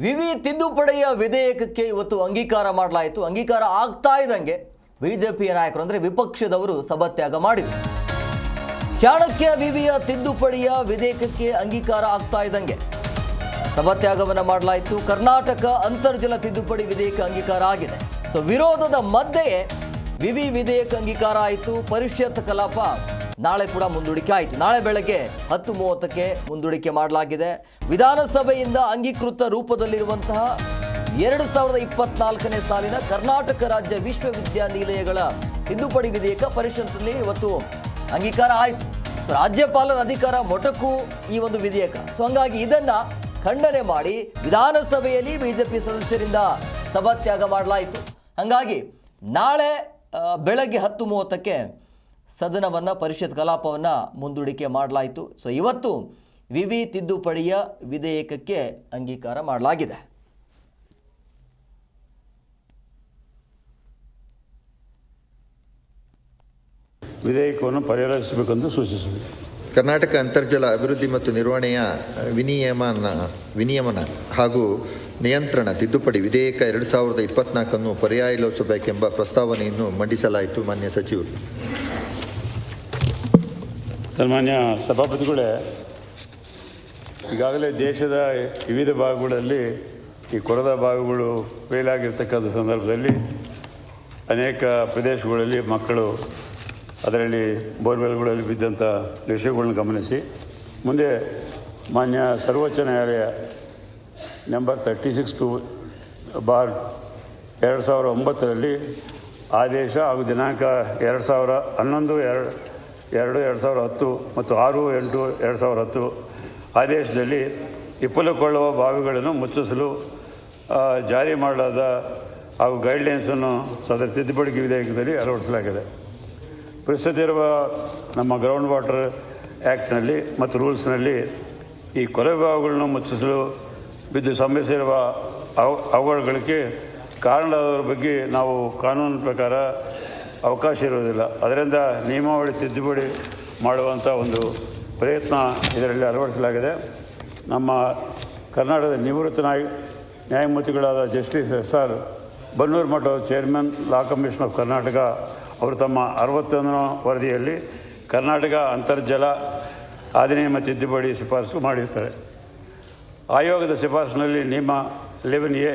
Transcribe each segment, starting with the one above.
ವಿವಿ ತಿದ್ದುಪಡಿಯ ವಿಧೇಯಕಕ್ಕೆ ಇವತ್ತು ಅಂಗೀಕಾರ ಮಾಡಲಾಯಿತು. ಅಂಗೀಕಾರ ಆಗ್ತಾ ಇದ್ದಂಗೆ ಬಿಜೆಪಿಯ ನಾಯಕರು ಅಂದರೆ ವಿಪಕ್ಷದವರು ಸಭಾತ್ಯಾಗ ಮಾಡಿದರು. ಚಾಣಕ್ಯ ವಿವಿಯ ತಿದ್ದುಪಡಿಯ ವಿಧೇಯಕಕ್ಕೆ ಅಂಗೀಕಾರ ಆಗ್ತಾ ಇದ್ದಂಗೆ ಸಭಾತ್ಯಾಗವನ್ನು ಮಾಡಲಾಯಿತು. ಕರ್ನಾಟಕ ಅಂತರ್ಜಲ ತಿದ್ದುಪಡಿ ವಿಧೇಯಕ ಅಂಗೀಕಾರ ಆಗಿದೆ. ವಿರೋಧದ ಮಧ್ಯೆಯೇ ವಿವಿ ವಿಧೇಯಕ ಅಂಗೀಕಾರ ಆಯಿತು. ಪರಿಷತ್ ಕಲಾಪ ನಾಳೆ ಕೂಡ ಮುಂದೂಡಿಕೆ ಆಯಿತು. ನಾಳೆ ಬೆಳಗ್ಗೆ 10:30ಕ್ಕೆ ಮುಂದೂಡಿಕೆ ಮಾಡಲಾಗಿದೆ. ವಿಧಾನಸಭೆಯಿಂದ ಅಂಗೀಕೃತ ರೂಪದಲ್ಲಿರುವಂತಹ 2024ನೇ ಸಾಲಿನ ಕರ್ನಾಟಕ ರಾಜ್ಯ ವಿಶ್ವವಿದ್ಯಾನಿಲಯಗಳ ತಿದ್ದುಪಡಿ ವಿಧೇಯಕ ಪರಿಷತ್ನಲ್ಲಿ ಇವತ್ತು ಅಂಗೀಕಾರ ಆಯಿತು. ರಾಜ್ಯಪಾಲರ ಅಧಿಕಾರ ಮೊಟಕು ಈ ಒಂದು ವಿಧೇಯಕ. ಹಂಗಾಗಿ ಇದನ್ನ ಖಂಡನೆ ಮಾಡಿ ವಿಧಾನಸಭೆಯಲ್ಲಿ ಬಿಜೆಪಿ ಸದಸ್ಯರಿಂದ ಸಭಾತ್ಯಾಗ ಮಾಡಲಾಯಿತು. ಹಾಗಾಗಿ ನಾಳೆ ಬೆಳಗ್ಗೆ 10:30ಕ್ಕೆ ಸದನವನ್ನು ಪರಿಷತ್ ಕಲಾಪವನ್ನು ಮುಂದೂಡಿಕೆ ಮಾಡಲಾಯಿತು. ಇವತ್ತು ವಿವಿ ತಿದ್ದುಪಡಿಯ ವಿಧೇಯಕಕ್ಕೆ ಅಂಗೀಕಾರ ಮಾಡಲಾಗಿದೆ. ವಿಧೇಯಕವನ್ನು ಪರಿಹರಿಸಬೇಕೆಂದು ಸೂಚಿಸಬೇಕು. ಕರ್ನಾಟಕ ಅಂತರ್ಜಲ ಅಭಿವೃದ್ಧಿ ಮತ್ತು ನಿರ್ವಹಣೆಯ ವಿನಿಯಮನ ಹಾಗೂ ನಿಯಂತ್ರಣ ತಿದ್ದುಪಡಿ ವಿಧೇಯಕ 2024 ಪರ್ಯಾಯಗೊಳಿಸಬೇಕೆಂಬ ಪ್ರಸ್ತಾವನೆಯನ್ನು ಮಂಡಿಸಲಾಯಿತು. ಮಾನ್ಯ ಸಚಿವರು. ಸನ್ಮಾನ್ಯ ಸಭಾಪತಿಗಳೇ, ಈಗಾಗಲೇ ದೇಶದ ವಿವಿಧ ಭಾಗಗಳಲ್ಲಿ ಈ ಕೊರೆದ ಭಾಗಗಳು ಫೇಲಾಗಿರ್ತಕ್ಕಂಥ ಸಂದರ್ಭದಲ್ಲಿ ಅನೇಕ ಪ್ರದೇಶಗಳಲ್ಲಿ ಮಕ್ಕಳು ಅದರಲ್ಲಿ ಬೋರ್ವೆಲ್ಗಳಲ್ಲಿ ಬಿದ್ದಂಥ ವಿಷಯಗಳನ್ನ ಗಮನಿಸಿ ಮುಂದೆ ಮಾನ್ಯ ಸರ್ವೋಚ್ಚ ನ್ಯಾಯಾಲಯ ನಂಬರ್ 36/2009 ಆದೇಶ ಹಾಗೂ ದಿನಾಂಕ 2011/2/2010 ಮತ್ತು 6/8/2010 ಆದೇಶದಲ್ಲಿ ವಿಫಲಗೊಳ್ಳುವ ಬಾವಿಗಳನ್ನು ಮುಚ್ಚಿಸಲು ಜಾರಿ ಮಾಡಲಾದ ಹಾಗೂ ಗೈಡ್ಲೈನ್ಸನ್ನು ಸದರ ತಿದ್ದುಪಡಿ ವಿಧೇಯಕದಲ್ಲಿ ಅಳವಡಿಸಲಾಗಿದೆ. ಪ್ರಸ್ತುತ ಇರುವ ನಮ್ಮ ಗ್ರೌಂಡ್ ವಾಟರ್ ಆ್ಯಕ್ಟ್ನಲ್ಲಿ ಮತ್ತು ರೂಲ್ಸ್ನಲ್ಲಿ ಈ ಕೊಳವೆ ಬಾವಿಗಳನ್ನು ಮುಚ್ಚಿಸಲು ಬಿದ್ದು ಸಂಭವಿಸಿರುವ ಅವಘಡಗಳಿಗೆ ಕಾರಣವಾದವರ ಬಗ್ಗೆ ನಾವು ಕಾನೂನು ಪ್ರಕಾರ ಅವಕಾಶ ಇರುವುದಿಲ್ಲ. ಅದರಿಂದ ನಿಯಮಾವಳಿ ತಿದ್ದುಪಡಿ ಮಾಡುವಂಥ ಒಂದು ಪ್ರಯತ್ನ ಇದರಲ್ಲಿ ಅಳವಡಿಸಲಾಗಿದೆ. ನಮ್ಮ ಕರ್ನಾಟಕದ ನಿವೃತ್ತ ನ್ಯಾಯಮೂರ್ತಿಗಳಾದ justice SR Bannurmath chairman law commission of Karnataka ಅವರು ತಮ್ಮ 61ನೇ ವರದಿಯಲ್ಲಿ ಕರ್ನಾಟಕ ಅಂತರ್ಜಲ ಅಧಿನಿಯಮ ತಿದ್ದುಪಡಿ ಶಿಫಾರಸು ಮಾಡಿರ್ತಾರೆ. ಆಯೋಗದ ಶಿಫಾರಸಿನಲ್ಲಿ ನಿಯಮ 11A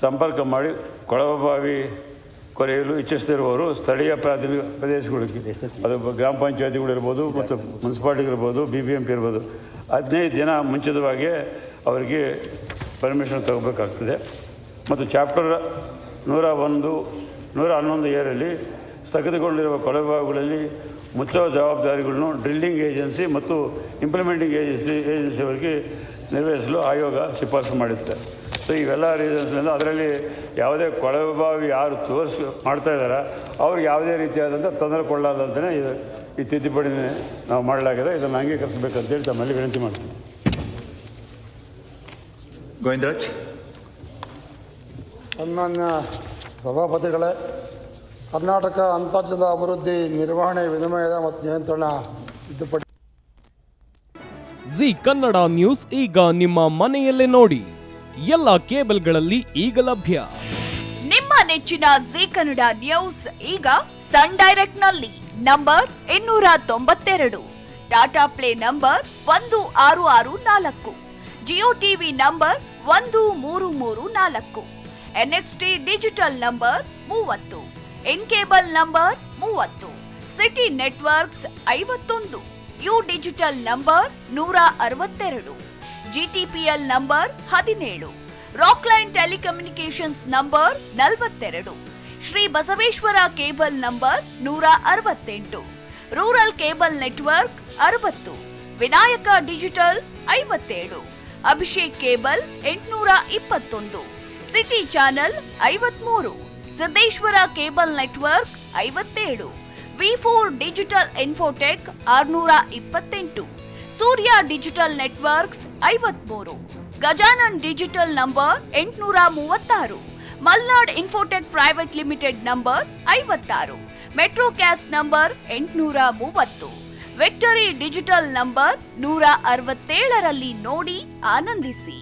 ಸಂಪರ್ಕ ಮಾಡಿ ಕೊಳವೆ ಬಾವಿ ಕೊರೆಯಲು ಇಚ್ಛಿಸುತ್ತಿರುವವರು ಸ್ಥಳೀಯ ಪ್ರಾಥಮಿಕ ಪ್ರದೇಶಗಳಿಗೆ, ಅದು ಗ್ರಾಮ ಪಂಚಾಯತಿಗಳಿರ್ಬೋದು ಮತ್ತು ಮುನ್ಸಿಪಾಲ್ಟಿಗಳಿರ್ಬೋದು, BBMP ಇರ್ಬೋದು, 15 ದಿನ ಮುಂಚಿತವಾಗಿ ಅವರಿಗೆ ಪರ್ಮಿಷನ್ ತಗೋಬೇಕಾಗ್ತದೆ. ಮತ್ತು ಚಾಪ್ಟರ್ 111A ಸ್ಥಗಿತಗೊಂಡಿರುವ ಕೊಳವೆ ಬಾವಿಗಳಲ್ಲಿ ಮುಚ್ಚುವ ಜವಾಬ್ದಾರಿಗಳನ್ನು ಡ್ರಿಲ್ಲಿಂಗ್ ಏಜೆನ್ಸಿ ಮತ್ತು ಇಂಪ್ಲಿಮೆಂಟಿಂಗ್ ಏಜೆನ್ಸಿಯವರಿಗೆ ನಿರ್ವಹಿಸಲು ಆಯೋಗ ಶಿಫಾರಸು ಮಾಡುತ್ತೆ. ಇವೆಲ್ಲ ರೀಸನ್ಸ್ನಿಂದ ಅದರಲ್ಲಿ ಯಾವುದೇ ಕೊಳವೆ ಬಾವಿ ಯಾರು ಮಾಡ್ತಾ ಇದ್ದಾರೆ ಅವ್ರಿಗೆ ಯಾವುದೇ ರೀತಿಯಾದಂಥ ತೊಂದರೆ ಕೊಡಲಾರ್ದಂತಲೇ ಈ ತಿದ್ದುಪಡಿ ನಾವು ಮಾಡಲಾಗಿದೆ. ಇದನ್ನು ಅಂಗೀಕರಿಸಬೇಕಂತೇಳಿ ತಮ್ಮಲ್ಲಿ ವಿನಂತಿ ಮಾಡ್ತೀನಿ. ಗೋವಿಂದರಾಜ್. ಸನ್ಮಾನ್ಯ ಸಭಾಪತಿಗಳೇ, ಕರ್ನಾಟಕ ಅಂತರ್ಜಲ ಅಭಿವೃದ್ಧಿ ನಿರ್ವಹಣೆ ವಿನಿಮಯದ ಮತ್ತು ನಿಯಂತ್ರಣ ತಿದ್ದುಪಡಿ. ಜಿ ಕನ್ನಡ ನ್ಯೂಸ್ ಈಗ ನಿಮ್ಮ ಮನೆಯಲ್ಲೇ ನೋಡಿ. ಎಲ್ಲ ಕೇಬಲ್ಗಳಲ್ಲಿ ಈಗ ಲಭ್ಯ. ನಿಮ್ಮ ನೆಚ್ಚಿನ ಜಿ ಕನ್ನಡ ನ್ಯೂಸ್ ಈಗ ಸನ್ ಡೈರೆಕ್ಟ್ ನಲ್ಲಿ number 292, Tata play number 1664, Jio TV number 1334, NXT digital number 30, in cable number 30, city networks 51, U digital number 162, GTPL number 17, Rockline telecommunications number 42, Shri Basaveshwara cable number 168, rural cable network 60, Vinayaka digital 57, Abhishek cable 821, city channel 53, Siddeshwara cable network 57, V4 digital Infotech 628, Surya digital networks 53, Gajanan digital number 836, Malnad infotech private limited number 56, Metrocast number 830, victory digital number 167ರಲ್ಲಿ ನೋಡಿ ಆನಂದಿಸಿ.